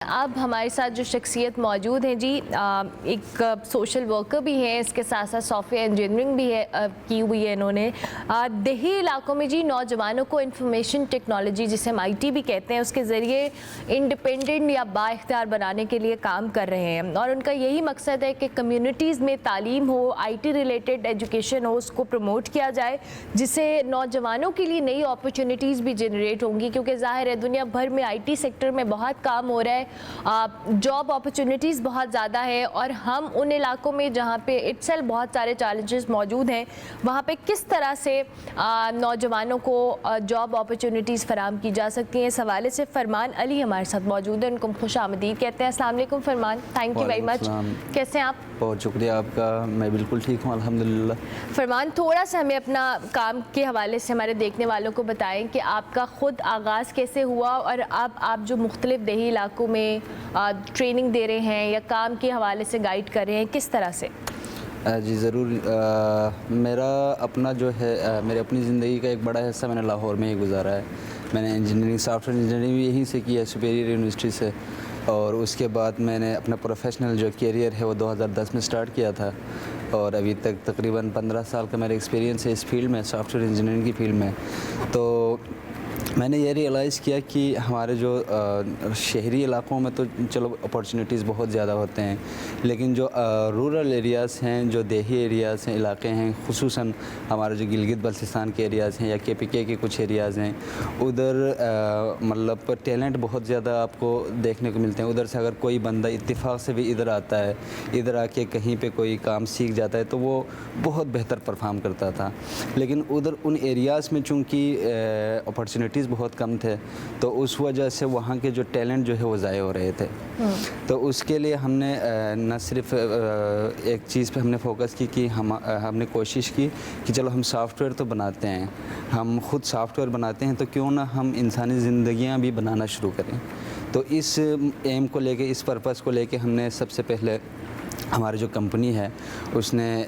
اب ہمارے ساتھ جو شخصیت موجود ہیں جی ایک سوشل ورکر بھی ہیں، اس کے ساتھ ساتھ سافٹ ویئر انجینئرنگ بھی ہے کی ہوئی ہے انہوں نے دیہی علاقوں میں جی نوجوانوں کو انفارمیشن ٹیکنالوجی جسے ہم IT بھی کہتے ہیں اس کے ذریعے انڈیپینڈنٹ یا با اختیار بنانے کے لیے کام کر رہے ہیں، اور ان کا یہی مقصد ہے کہ کمیونٹیز میں تعلیم ہو، IT ریلیٹڈ ایجوکیشن ہو، اس کو پروموٹ کیا جائے جس سے نوجوانوں کے لیے نئی اپرچونٹیز بھی جنریٹ ہوں گی، کیونکہ ظاہر ہے دنیا بھر میں IT سیکٹر میں بہت کام ہو رہا ہے، جاب اپرچونٹیز بہت زیادہ ہے، اور ہم ان علاقوں میں جہاں پہ اٹسیلف بہت سارے چیلنجز موجود ہیں وہاں پہ کس طرح سے نوجوانوں کو جاب اپرچونٹیز فراہم کی جا سکتی ہیں، اس حوالے سے فرمان علی ہمارے ساتھ موجود ہیں، ان کو خوش آمدید کہتے ہیں۔ السلام علیکم فرمان، تھینک یو ویری مچ، کیسے ہیں آپ؟ بہت شکریہ آپ کا، میں بالکل ٹھیک ہوں الحمدللہ۔ فرمان تھوڑا سا ہمیں اپنا کام کے حوالے سے ہمارے دیکھنے والوں کو بتائیں کہ آپ کا خود آغاز کیسے ہوا، اور اب آپ جو مختلف دیہی علاقوں میں ٹریننگ دے رہے ہیں یا کام کے حوالے سے گائیڈ کر رہے ہیں، کس طرح سے؟ جی ضرور، میرا اپنا جو ہے میری اپنی زندگی کا ایک بڑا حصہ میں نے لاہور میں ہی گزارا ہے۔ میں نے انجینئرنگ، سافٹ ویئر انجینئرنگ بھی یہیں سے کی ہے، سپیریئر یونیورسٹی سے، اور اس کے بعد میں نے اپنا پروفیشنل جو کیریئر ہے وہ 2010 میں سٹارٹ کیا تھا، اور ابھی تک تقریباً 15 سال کا میرا ایکسپیرینس ہے اس فیلڈ میں، سافٹ ویئر انجینئرنگ کی فیلڈ میں۔ تو میں نے یہ ریئلائز کیا کہ ہمارے جو شہری علاقوں میں تو چلو اپارچونیٹیز بہت زیادہ ہوتے ہیں، لیکن جو رورل ایریاز ہیں، جو دیہی ایریاز ہیں، علاقے ہیں، خصوصاً ہمارے جو گلگت بلتستان کے ایریاز ہیں یا KPK کے کچھ ایریاز ہیں، ادھر مطلب ٹیلنٹ بہت زیادہ آپ کو دیکھنے کو ملتے ہیں۔ ادھر سے اگر کوئی بندہ اتفاق سے بھی ادھر آتا ہے، ادھر آ کے کہیں پہ کوئی کام سیکھ جاتا ہے تو وہ بہت بہتر پرفارم کرتا تھا، لیکن ادھر ان ایریاز میں چونکہ اپارچونیٹیز بہت کم تھے تو اس وجہ سے وہاں کے جو ٹیلنٹ جو ہے وہ ضائع ہو رہے تھے۔ تو اس کے لیے ہم نے نہ صرف ایک چیز پہ ہم نے فوکس کی کہ ہم نے کوشش کی کہ چلو ہم سافٹ ویئر تو بناتے ہیں، ہم خود سافٹ ویئر بناتے ہیں تو کیوں نہ ہم انسانی زندگیاں بھی بنانا شروع کریں۔ تو اس ایم کو لے کے، اس پرپس کو لے کے ہم نے سب سے پہلے ہماری جو کمپنی ہے اس نے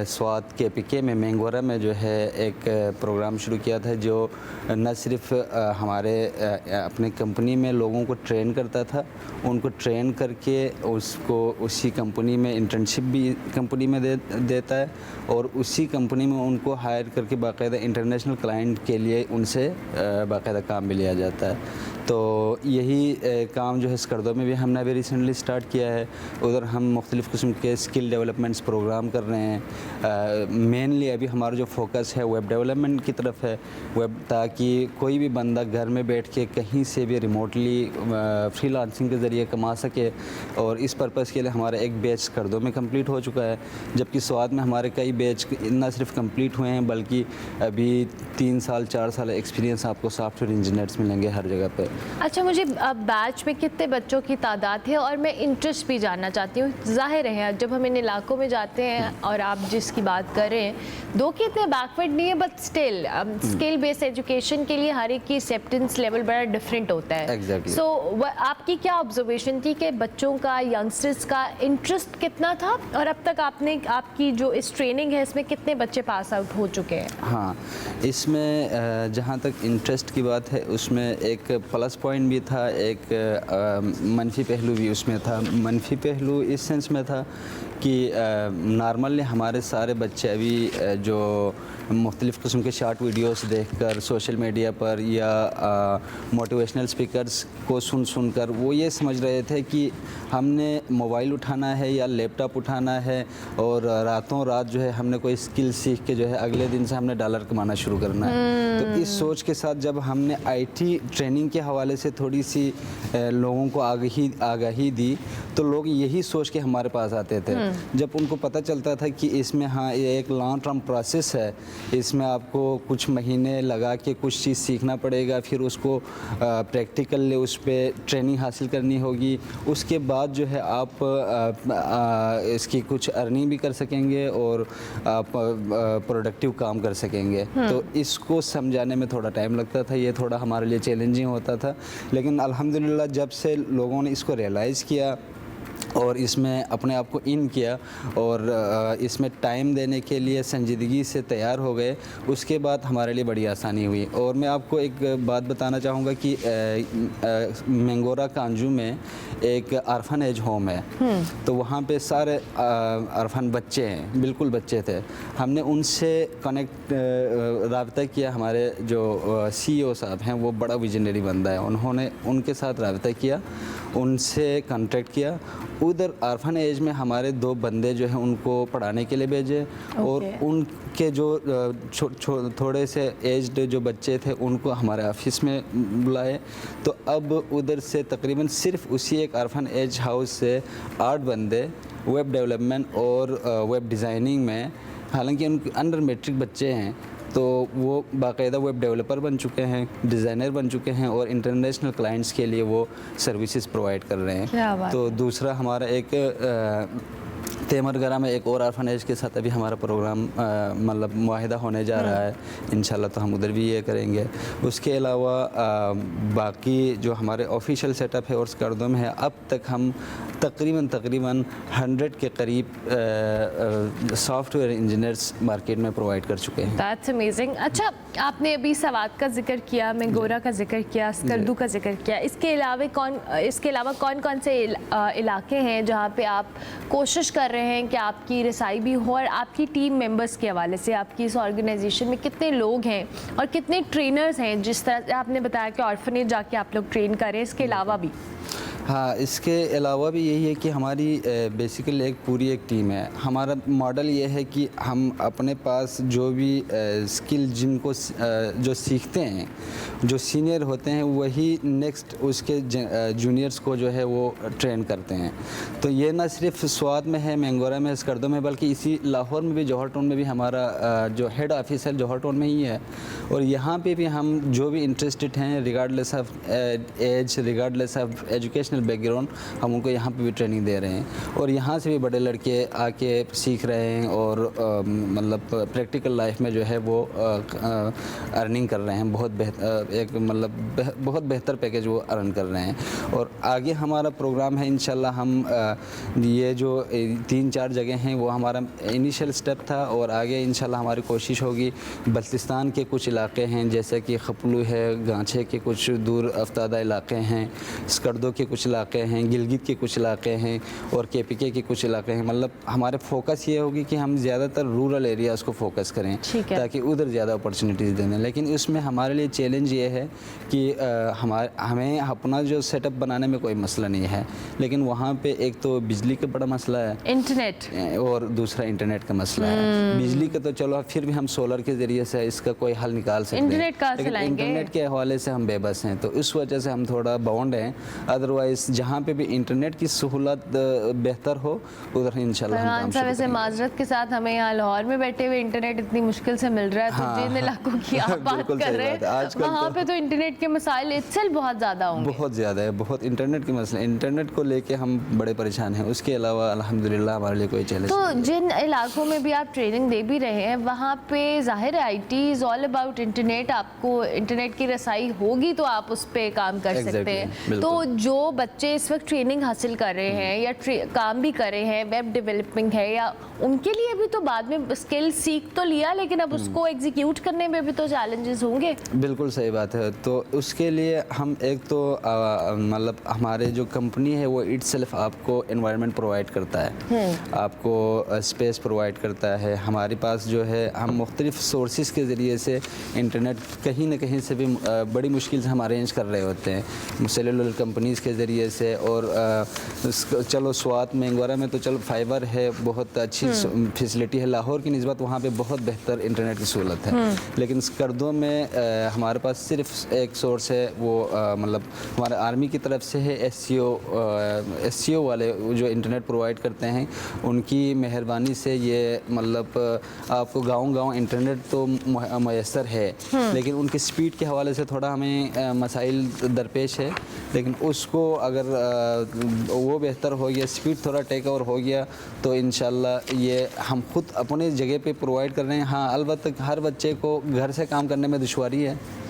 سوات KPK میں مینگورہ میں جو ہے ایک پروگرام شروع کیا تھا، جو نہ صرف ہمارے اپنے کمپنی میں لوگوں کو ٹرین کرتا تھا، ان کو ٹرین کر کے اس کو اسی کمپنی میں انٹرنشپ بھی کمپنی میں دیتا ہے، اور اسی کمپنی میں ان کو ہائر کر کے باقاعدہ انٹرنیشنل کلائنٹ کے لیے ان سے باقاعدہ کام بھی لیا جاتا ہے۔ تو یہی کام جو ہے اسکردو میں بھی ہم نے ابھی ریسنٹلی سٹارٹ کیا ہے۔ ادھر ہم مختلف قسم کے اسکل ڈیولپمنٹس پروگرام کر رہے ہیں۔ مینلی ابھی ہمارا جو فوکس ہے ویب ڈیولپمنٹ کی طرف ہے، تاکہ کوئی بھی بندہ گھر میں بیٹھ کے کہیں سے بھی ریموٹلی فری لانسنگ کے ذریعے کما سکے، اور اس پرپس کے لیے ہمارا ایک بیچ اسکردو میں کمپلیٹ ہو چکا ہے، جبکہ سوات میں ہمارے کئی بیچ نہ صرف کمپلیٹ ہوئے ہیں بلکہ ابھی 3 سال 4 سال ایکسپیرینس آپ کو سافٹ ویئر انجینئرس ملیں گے ہر جگہ پہ۔ اچھا، مجھے بیچ میں کتنے بچوں کی تعداد ہے، اور میں انٹرسٹ بھی جاننا چاہتی ہوں۔ ظاہر ہے جب ہم ان علاقوں میں جاتے ہیں اور آپ جس کی بات کر رہے ہیں، دو کہ اتنے بیکورڈ نہیں ہے، but still skill base education کے لیے ہر ایک کی ایکسیپٹنس لیول بڑا ڈفرینٹ ہوتا ہے۔ سو آپ کی کیا آبزرویشن تھی کہ بچوں کا، ینگسٹرس کا انٹرسٹ کتنا تھا، اور اب تک آپ کی جو اس ٹریننگ ہے اس میں کتنے بچے پاس آؤٹ ہو چکے ہیں؟ ہاں، اس میں جہاں تک انٹرسٹ کی بات ہے اس میں ایک پلس پوائنٹ بھی تھا، ایک منفی پہلو بھی اس میں تھا۔ منفی پہلو اس سینس میں تھا کہ نارملی ہمارے سارے بچے ابھی جو مختلف قسم کے شارٹ ویڈیوز دیکھ کر سوشل میڈیا پر یا موٹیویشنل سپیکرز کو سن کر وہ یہ سمجھ رہے تھے کہ ہم نے موبائل اٹھانا ہے یا لیپ ٹاپ اٹھانا ہے، اور راتوں رات جو ہے ہم نے کوئی اسکل سیکھ کے جو ہے اگلے دن سے ہم نے ڈالر کمانا شروع کرنا ہے۔ تو اس سوچ کے ساتھ جب ہم نے IT ٹریننگ کے حوالے سے تھوڑی سی لوگوں کو آگاہی دی تو لوگ یہی سوچ کے ہمارے پاس آتے تھے، جب ان کو پتہ چلتا تھا کہ اس میں ہاں یہ ایک لانگ ٹرم پروسیس ہے، اس میں آپ کو کچھ مہینے لگا کے کچھ چیز سیکھنا پڑے گا، پھر اس کو پریکٹیکلی اس پہ ٹریننگ حاصل کرنی ہوگی، اس کے بعد جو ہے آپ اس کی کچھ ارننگ بھی کر سکیں گے اور آپ پروڈکٹیو کام کر سکیں گے۔ تو اس کو سمجھانے میں تھوڑا ٹائم لگتا تھا، یہ تھوڑا ہمارے لیے چیلنجنگ ہوتا تھا، لیکن الحمدللہ جب سے لوگوں نے اس کو ریئلائز کیا اور اس میں اپنے آپ کو ان کیا اور اس میں ٹائم دینے کے لیے سنجیدگی سے تیار ہو گئے، اس کے بعد ہمارے لیے بڑی آسانی ہوئی۔ اور میں آپ کو ایک بات بتانا چاہوں گا کہ مینگورہ کانجو میں ایک آرفن ایج ہوم ہے، تو وہاں پہ سارے آرفن بچے ہیں، بالکل بچے تھے۔ ہم نے ان سے رابطہ کیا، ہمارے جو سی او صاحب ہیں وہ بڑا ویژنری بندہ ہے، انہوں نے ان کے ساتھ رابطہ کیا، ان سے کانٹیکٹ کیا۔ ادھر آرفن ایج میں ہمارے 2 بندے جو ہیں ان کو پڑھانے کے لیے بھیجے، اور ان کے جو تھوڑے سے ایجڈ جو بچے تھے ان کو ہمارے آفس میں بلائے۔ تو اب ادھر سے تقریباً صرف اسی ایک آرفن ایج ہاؤس سے 8 بندے ویب ڈیولپمنٹ اور ویب ڈیزائننگ میں، حالانکہ ان کے انڈر میٹرک بچے ہیں، تو وہ باقاعدہ ویب ڈیولپر بن چکے ہیں، ڈیزائنر بن چکے ہیں، اور انٹرنیشنل کلائنٹس کے لیے وہ سروسز پرووائڈ کر رہے ہیں۔ تو دوسرا ہمارا ایک تیمرگرہ میں ایک اور آرفن ایج کے ساتھ ابھی ہمارا پروگرام مطلب معاہدہ ہونے جا رہا ہے انشاءاللہ، تو ہم ادھر بھی یہ کریں گے۔ اس کے علاوہ باقی جو ہمارے آفیشیل سیٹ اپ ہے اور اسکردو میں ہے، اب تک ہم تقریباً 100 کے قریب سافٹ ویئر انجینئرس مارکیٹ میں پرووائڈ کر چکے ہیں۔ That's amazing. اچھا، آپ نے ابھی سوات کا ذکر کیا، مینگورہ کا ذکر کیا، اسکردو کا ذکر کیا، اس کے علاوہ کون سے علاقے ہیں جہاں پہ آپ کوشش کر رہے ہیں کہ آپ کی رسائی بھی ہو، اور آپ کی ٹیم ممبرس کے حوالے سے آپ کی اس آرگنائزیشن میں کتنے لوگ ہیں اور کتنے ٹرینرز ہیں؟ جس طرح سے آپ نے بتایا کہ آرفنیج جا کے آپ لوگ ٹرین کریں، اس کے علاوہ بھی؟ ہاں، اس کے علاوہ بھی یہی ہے کہ ہماری بیسیکلی ایک پوری ایک ٹیم ہے۔ ہمارا ماڈل یہ ہے کہ ہم اپنے پاس جو بھی اسکل جن کو جو سیکھتے ہیں، جو سینئر ہوتے ہیں، وہی نیکسٹ اس کے جونیئرس کو جو ہے وہ ٹرین کرتے ہیں۔ تو یہ نہ صرف سوات میں ہے، مینگورہ میں، اسکردو میں، بلکہ اسی لاہور میں بھی، جوہر ٹاؤن میں بھی ہمارا جو ہیڈ آفس ہے جوہر ٹاؤن میں ہی ہے، اور یہاں پہ بھی ہم جو بھی انٹرسٹڈ ہیں regardless of age, regardless of educational background, ہم ان کو یہاں پہ بھی ٹریننگ دے رہے ہیں، اور یہاں سے بھی بڑے لڑکے آ کے سیکھ رہے ہیں، اور مطلب پریکٹیکل لائف میں جو ہے وہ ارننگ کر رہے ہیں، بہت بہتر پیکیج وہ ارن کر رہے ہیں۔ اور آگے ہمارا پروگرام ہے انشاءاللہ، ہم یہ جو 3-4 جگہ ہیں وہ ہمارا انیشیل سٹیپ تھا، اور آگے انشاءاللہ ہماری کوشش ہوگی بلتستان کے کچھ علاقے ہیں جیسے کہ خپلو ہے، گانچھے کے کچھ دور افتادہ علاقے ہیں، اسکردو کے کچھ علاقے ہیں، گلگت کے کچھ علاقے ہیں، اور کے پی کے کچھ علاقے ہیں۔ مطلب ہمارے فوکس یہ ہوگی کہ ہم زیادہ تر رورل ایریاز کو فوکس کریں تاکہ ادھر زیادہ اپرچونیٹیز دیں۔ لیکن اس میں ہمارے لیے چیلنج یہ ہے کہ ہمیں اپنا جو سیٹ اپ بنانے میں کوئی مسئلہ نہیں ہے، لیکن وہاں پہ ایک تو بجلی کا بڑا مسئلہ ہے، انٹرنیٹ، اور دوسرا انٹرنیٹ کا مسئلہ ہے۔ بجلی کا تو چلو پھر بھی ہم سولر کے ذریعے سے اس کا کوئی حل نکال سکتے ہیں، لیکن انٹرنیٹ کے حوالے سے ہم بے بس ہیں، تو اس وجہ سے ہم تھوڑا باؤنڈ ہیں۔ ادروائز جہاں پہ بھی انٹرنیٹ کی سہولت بہتر ہو ادھر انشاءاللہ ہم کام شروع ویسے معذرت کے ساتھ ہمیں یہاں لاہور میں بیٹھے ہوئے انٹرنیٹ اتنی مشکل سے مل رہا ہے، تو جن علاقوں کی آپ بات کر رہے ہیں وہاں پہ تو انٹرنیٹ کے مسائل اتسل بہت زیادہ ہوں گے، بہت زیادہ ہے، بہت انٹرنیٹ کے مسئلے، انٹرنیٹ کو لے کے ہم بڑے پریشان ہیں۔ اس کے علاوہ الحمدللہ ہمارے لیے کوئی چیلنج تو جن علاقوں میں بھی آپ ٹریننگ دے بھی رہے ہیں وہاں پہ ظاہر ہے I T is all about internet, آپ کو انٹرنیٹ کی رسائی ہوگی تو آپ اس پہ کام کر سکتے ہیں۔ تو جو بچے اس وقت ٹریننگ حاصل کر رہے ہیں یا کام بھی کر رہے ہیں، ویب ڈیولپنگ ہے، یا ان کے لیے بھی تو بعد میں اسکل سیکھ تو لیا لیکن اب اس کو ایگزیکیوٹ کرنے میں بھی تو چیلنجز ہوں گے۔ بالکل صحیح بات ہے۔ تو اس کے لیے ہم ایک تو مطلب ہمارے جو کمپنی ہے وہ اٹ سیلف آپ کو انوائرمنٹ پرووائڈ کرتا ہے، آپ کو اسپیس پرووائڈ کرتا ہے۔ ہمارے پاس جو ہے ہم مختلف سورسز کے ذریعے سے انٹرنیٹ کہیں نہ کہیں سے بھی بڑی مشکل سے ہم ارینج کر رہے ہوتے ہیں، سیلولر کمپنیز کے ذریعے سے، اور چلو سوات مینگورہ میں تو چلو فائبر ہے، بہت اچھی فیسلٹی ہے، لاہور کی نسبت وہاں پہ بہت بہتر انٹرنیٹ کی سہولت ہے، لیکن اسکردو میں ہمارے پاس صرف ایک سورس ہے، وہ مطلب ہمارے آرمی کی طرف سے ہے، ایس سی او والے جو انٹرنیٹ پرووائڈ کرتے ہیں، ان کی مہربانی سے یہ مطلب آپ کو گاؤں انٹرنیٹ تو میسر ہے، لیکن ان کی سپیڈ کے حوالے سے تھوڑا ہمیں مسائل درپیش ہے، لیکن اس کو اگر وہ بہتر ہو گیا، سپیڈ تھوڑا ٹیک اوور ہو گیا تو انشاءاللہ یہ ہم خود اپنے جگہ پہ پرووائڈ کر رہے ہیں۔ ہاں البتہ ہر بچے کو گھر سے کام کرنے میں دشواری ہے،